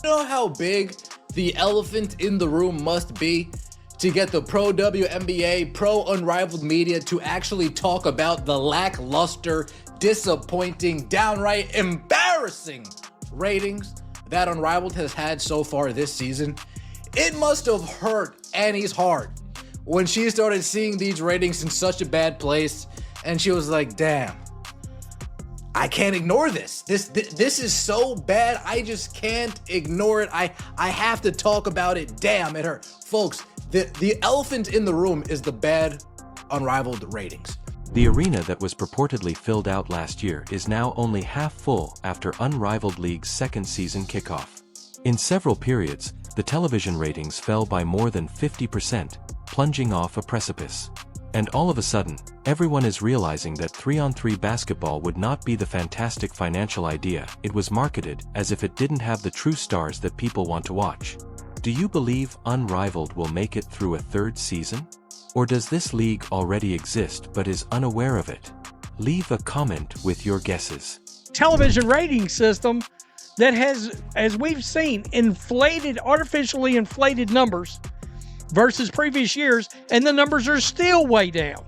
You know how big the elephant in the room must be to get the pro WNBA, pro Unrivaled media to actually talk about the lackluster, disappointing, downright embarrassing ratings that Unrivaled has had so far this season? It must have hurt Annie's heart when she started seeing these ratings in such a bad place, and she was like, damn, I can't ignore this. This is so bad. I just can't ignore it. I have to talk about it. Damn, it hurt. Folks, the elephant in the room is the bad Unrivaled ratings. The arena that was purportedly filled out last year is now only half full after Unrivaled League's second season kickoff. In several periods, the television ratings fell by more than 50%, plunging off a precipice. And all of a sudden, everyone is realizing that 3-on-3 basketball would not be the fantastic financial idea it was marketed as if it didn't have the true stars that people want to watch. Do you believe Unrivaled will make it through a third season? Or does this league already exist but is unaware of it? Leave a comment with your guesses. Television rating system that has, as we've seen, artificially inflated numbers versus previous years, and the numbers are still way down.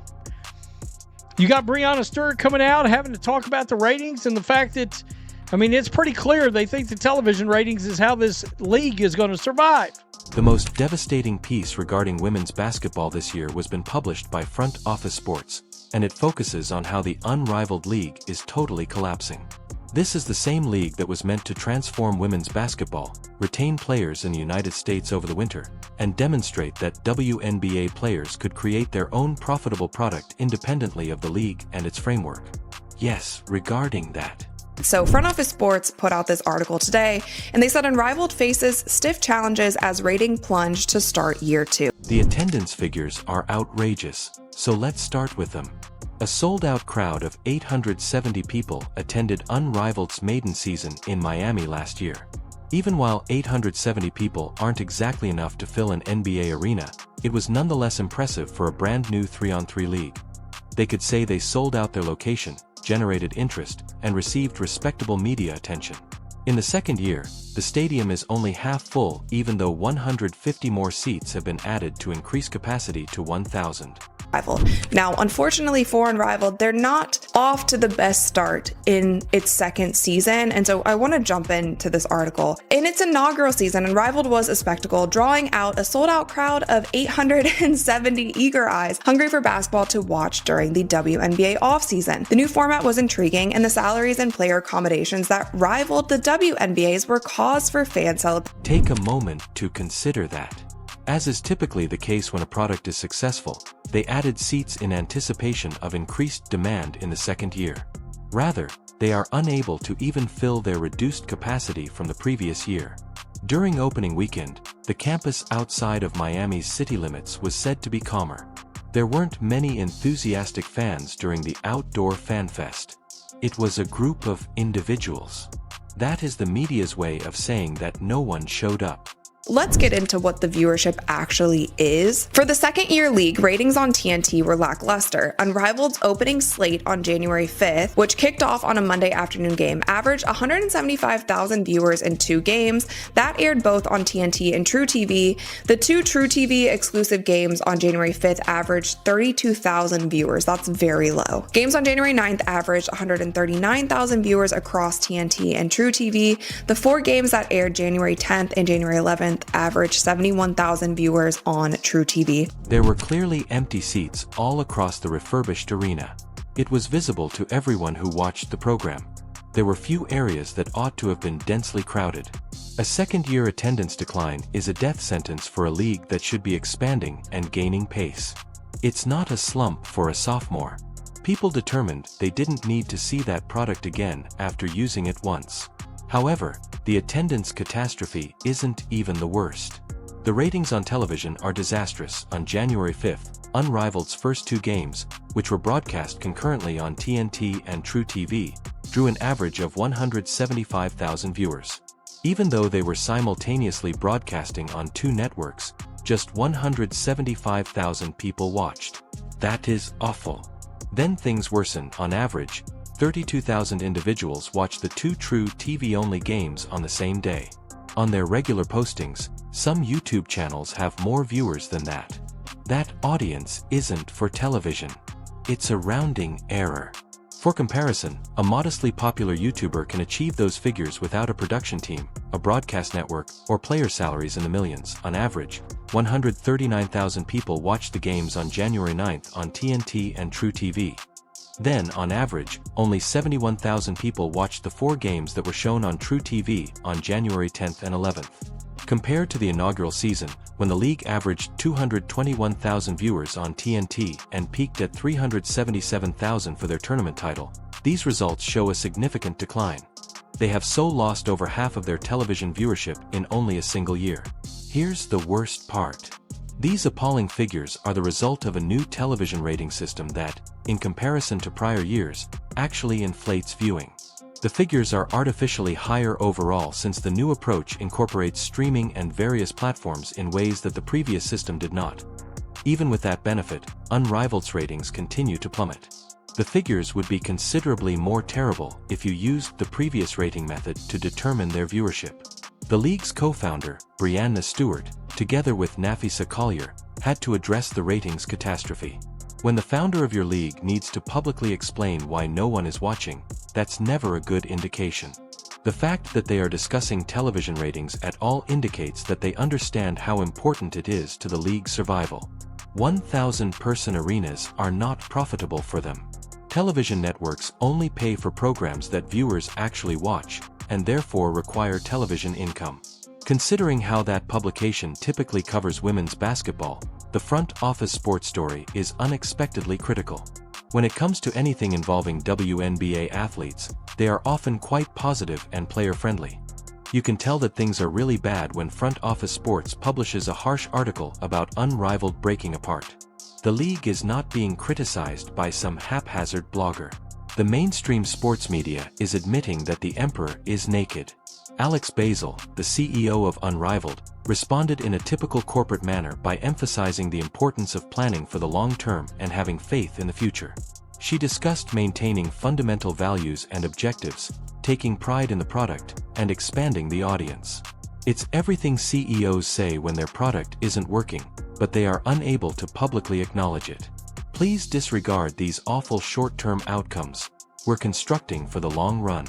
You got Breanna Stewart coming out having to talk about the ratings and the fact that, it's pretty clear they think the television ratings is how this league is going to survive. The most devastating piece regarding women's basketball this year was been published by Front Office Sports, and it focuses on how the Unrivaled League is totally collapsing. This is the same league that was meant to transform women's basketball, retain players in the United States over the winter, and demonstrate that WNBA players could create their own profitable product independently of the league and its framework. Yes, regarding that. So Front Office Sports put out this article today, and they said Unrivaled faces stiff challenges as rating plunged to start year 2. The attendance figures are outrageous, so let's start with them. A sold-out crowd of 870 people attended Unrivaled's maiden season in Miami last year. Even while 870 people aren't exactly enough to fill an NBA arena, it was nonetheless impressive for a brand new 3-on-3 league. They could say they sold out their location, generated interest, and received respectable media attention. In the second year, the stadium is only half full even though 150 more seats have been added to increase capacity to 1,000. Now, unfortunately for Unrivaled, they're not off to the best start in its second season, and so I want to jump into this article. In its inaugural season, Unrivaled was a spectacle, drawing out a sold-out crowd of 870 eager eyes hungry for basketball to watch during the WNBA offseason. The new format was intriguing, and the salaries and player accommodations that rivaled the WNBA's were cause for fan celebration. Take a moment to consider that. As is typically the case when a product is successful, they added seats in anticipation of increased demand in the second year. Rather, they are unable to even fill their reduced capacity from the previous year. During opening weekend, the campus outside of Miami's city limits was said to be calmer. There weren't many enthusiastic fans during the outdoor fan fest. It was a group of individuals. That is the media's way of saying that no one showed up. Let's get into what the viewership actually is. For the second-year league, ratings on TNT were lackluster. Unrivaled's opening slate on January 5th, which kicked off on a Monday afternoon game, averaged 175,000 viewers in 2 games. That aired both on TNT and True TV. The 2 True TV exclusive games on January 5th averaged 32,000 viewers. That's very low. Games on January 9th averaged 139,000 viewers across TNT and True TV. The 4 games that aired January 10th and January 11th averaged 71,000 viewers on True TV. There were clearly empty seats all across the refurbished arena. It was visible to everyone who watched the program. There were few areas that ought to have been densely crowded. A second-year attendance decline is a death sentence for a league that should be expanding and gaining pace. It's not a slump for a sophomore. People determined they didn't need to see that product again after using it once. However, the attendance catastrophe isn't even the worst. The ratings on television are disastrous. On January 5th, Unrivaled's first 2 games, which were broadcast concurrently on TNT and True TV, drew an average of 175,000 viewers. Even though they were simultaneously broadcasting on 2 networks, just 175,000 people watched. That is awful. Then things worsen. On average, 32,000 individuals watched the 2 True TV-only games on the same day. on their regular postings, some YouTube channels have more viewers than that. That audience isn't for television. It's a rounding error. For comparison, a modestly popular YouTuber can achieve those figures without a production team, a broadcast network, or player salaries in the millions. On average, 139,000 people watched the games on January 9th on TNT and True TV. Then, on average, only 71,000 people watched the 4 games that were shown on True TV on January 10th and 11th. Compared to the inaugural season, when the league averaged 221,000 viewers on TNT and peaked at 377,000 for their tournament title, these results show a significant decline. They have so lost over half of their television viewership in only a single year. Here's the worst part. These appalling figures are the result of a new television rating system that, in comparison to prior years, actually inflates viewing. The figures are artificially higher overall since the new approach incorporates streaming and various platforms in ways that the previous system did not. Even with that benefit, Unrivaled's ratings continue to plummet. The figures would be considerably more terrible if you used the previous rating method to determine their viewership. The league's co-founder, Brianna Stewart, together with Nafisa Collier, had to address the ratings catastrophe. When the founder of your league needs to publicly explain why no one is watching, that's never a good indication. The fact that they are discussing television ratings at all indicates that they understand how important it is to the league's survival. 1,000-person arenas are not profitable for them. Television networks only pay for programs that viewers actually watch, and therefore require television income. Considering how that publication typically covers women's basketball, the front office sports story is unexpectedly critical. When it comes to anything involving WNBA athletes, they are often quite positive and player-friendly. You can tell that things are really bad when front office sports publishes a harsh article about Unrivaled breaking apart. The league is not being criticized by some haphazard blogger. The mainstream sports media is admitting that the emperor is naked. Alex Basil, the CEO of Unrivaled, responded in a typical corporate manner by emphasizing the importance of planning for the long term and having faith in the future. She discussed maintaining fundamental values and objectives, taking pride in the product, and expanding the audience. It's everything CEOs say when their product isn't working, but they are unable to publicly acknowledge it. Please disregard these awful short-term outcomes. We're constructing for the long run.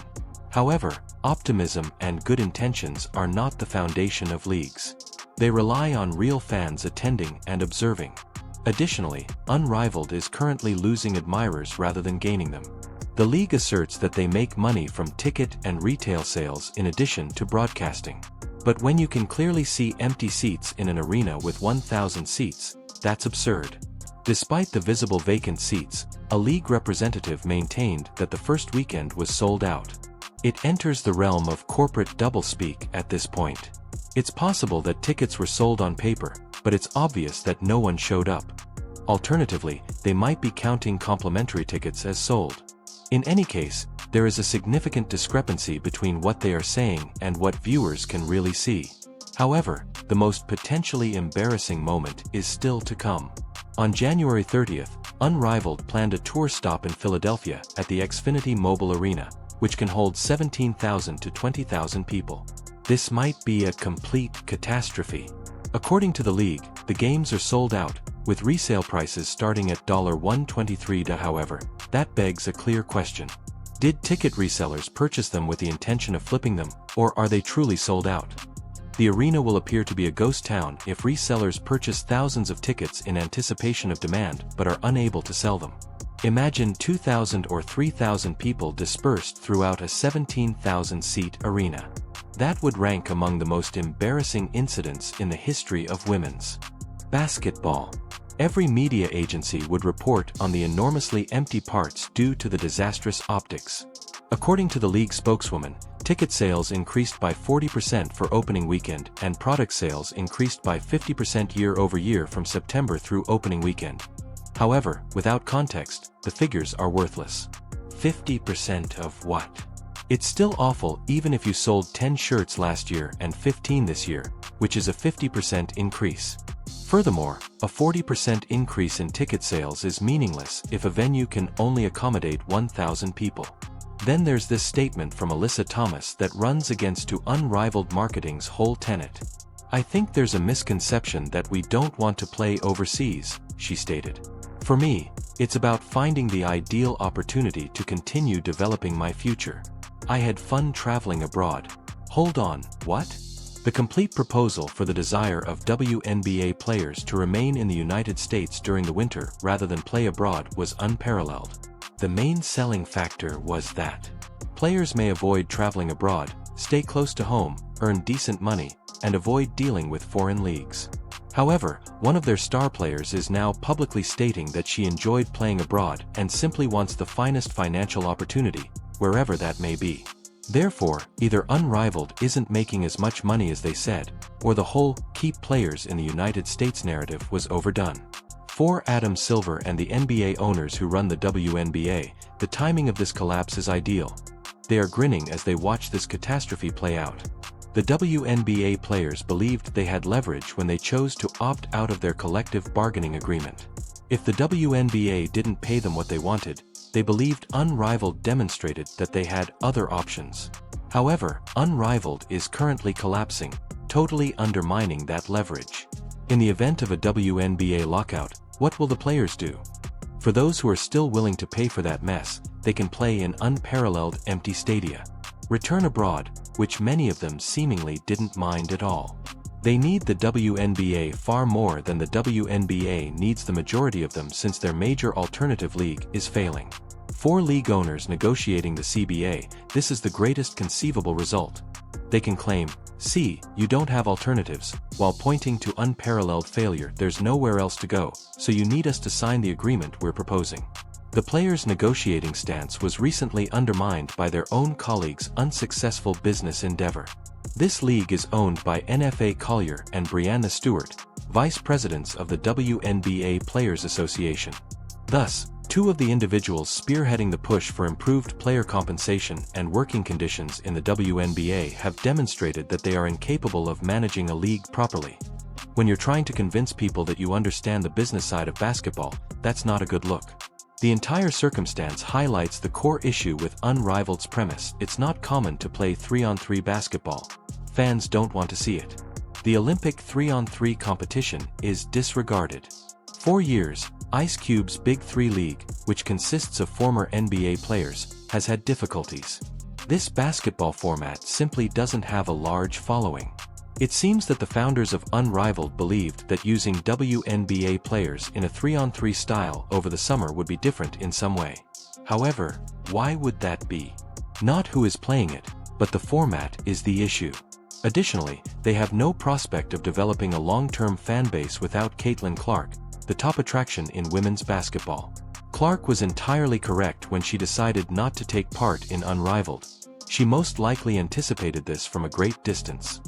However, optimism and good intentions are not the foundation of leagues. They rely on real fans attending and observing. Additionally, Unrivaled is currently losing admirers rather than gaining them. The league asserts that they make money from ticket and retail sales in addition to broadcasting. But when you can clearly see empty seats in an arena with 1,000 seats, that's absurd. Despite the visible vacant seats, a league representative maintained that the first weekend was sold out. It enters the realm of corporate doublespeak at this point. It's possible that tickets were sold on paper, but it's obvious that no one showed up. Alternatively, they might be counting complimentary tickets as sold. In any case, there is a significant discrepancy between what they are saying and what viewers can really see. However, the most potentially embarrassing moment is still to come. On January 30th, Unrivaled planned a tour stop in Philadelphia at the Xfinity Mobile Arena, which can hold 17,000 to 20,000 people. This might be a complete catastrophe. According to the league, the games are sold out, with resale prices starting at $123. However, that begs a clear question. Did ticket resellers purchase them with the intention of flipping them, or are they truly sold out? The arena will appear to be a ghost town if resellers purchase thousands of tickets in anticipation of demand but are unable to sell them. Imagine 2,000 or 3,000 people dispersed throughout a 17,000-seat arena. That would rank among the most embarrassing incidents in the history of women's basketball. Every media agency would report on the enormously empty parts due to the disastrous optics. According to the league spokeswoman, ticket sales increased by 40% for opening weekend and product sales increased by 50% year-over-year from September through opening weekend. However, without context, the figures are worthless. 50% of what? It's still awful even if you sold 10 shirts last year and 15 this year, which is a 50% increase. Furthermore, a 40% increase in ticket sales is meaningless if a venue can only accommodate 1,000 people. Then there's this statement from Alyssa Thomas that runs against to Unrivaled Marketing's whole tenet. "I think there's a misconception that we don't want to play overseas," she stated. "For me, it's about finding the ideal opportunity to continue developing my future. I had fun traveling abroad." Hold on, what? The complete proposal for the desire of WNBA players to remain in the United States during the winter rather than play abroad was unparalleled. The main selling factor was that players may avoid traveling abroad, stay close to home, earn decent money, and avoid dealing with foreign leagues. However, one of their star players is now publicly stating that she enjoyed playing abroad and simply wants the finest financial opportunity, wherever that may be. Therefore, either Unrivaled isn't making as much money as they said, or the whole "keep players in the United States" narrative was overdone. For Adam Silver and the NBA owners who run the WNBA, the timing of this collapse is ideal. They are grinning as they watch this catastrophe play out. The WNBA players believed they had leverage when they chose to opt out of their collective bargaining agreement. If the WNBA didn't pay them what they wanted, they believed Unrivaled demonstrated that they had other options. However, Unrivaled is currently collapsing, totally undermining that leverage. In the event of a WNBA lockout, what will the players do? For those who are still willing to pay for that mess, they can play in unparalleled empty stadia. Return abroad, which many of them seemingly didn't mind at all. They need the WNBA far more than the WNBA needs the majority of them, since their major alternative league is failing. For league owners negotiating the CBA, this is the greatest conceivable result. They can claim, "See, you don't have alternatives," while pointing to unparalleled failure. "There's nowhere else to go, so you need us to sign the agreement we're proposing." The players' negotiating stance was recently undermined by their own colleagues' unsuccessful business endeavor. This league is owned by NFA Collier and Brianna Stewart, vice presidents of the WNBA Players Association. Thus, two of the individuals spearheading the push for improved player compensation and working conditions in the WNBA have demonstrated that they are incapable of managing a league properly. When you're trying to convince people that you understand the business side of basketball, that's not a good look. The entire circumstance highlights the core issue with Unrivaled's premise: it's not common to play 3-on-3 basketball. Fans don't want to see it. The Olympic 3-on-3 competition is disregarded. For years, Ice Cube's Big Three League, which consists of former NBA players, has had difficulties. This basketball format simply doesn't have a large following. It seems that the founders of Unrivaled believed that using WNBA players in a 3-on-3 style over the summer would be different in some way. However, why would that be? Not who is playing it, but the format is the issue. Additionally, they have no prospect of developing a long-term fan base without Caitlin Clark, the top attraction in women's basketball. Clark was entirely correct when she decided not to take part in Unrivaled. She most likely anticipated this from a great distance.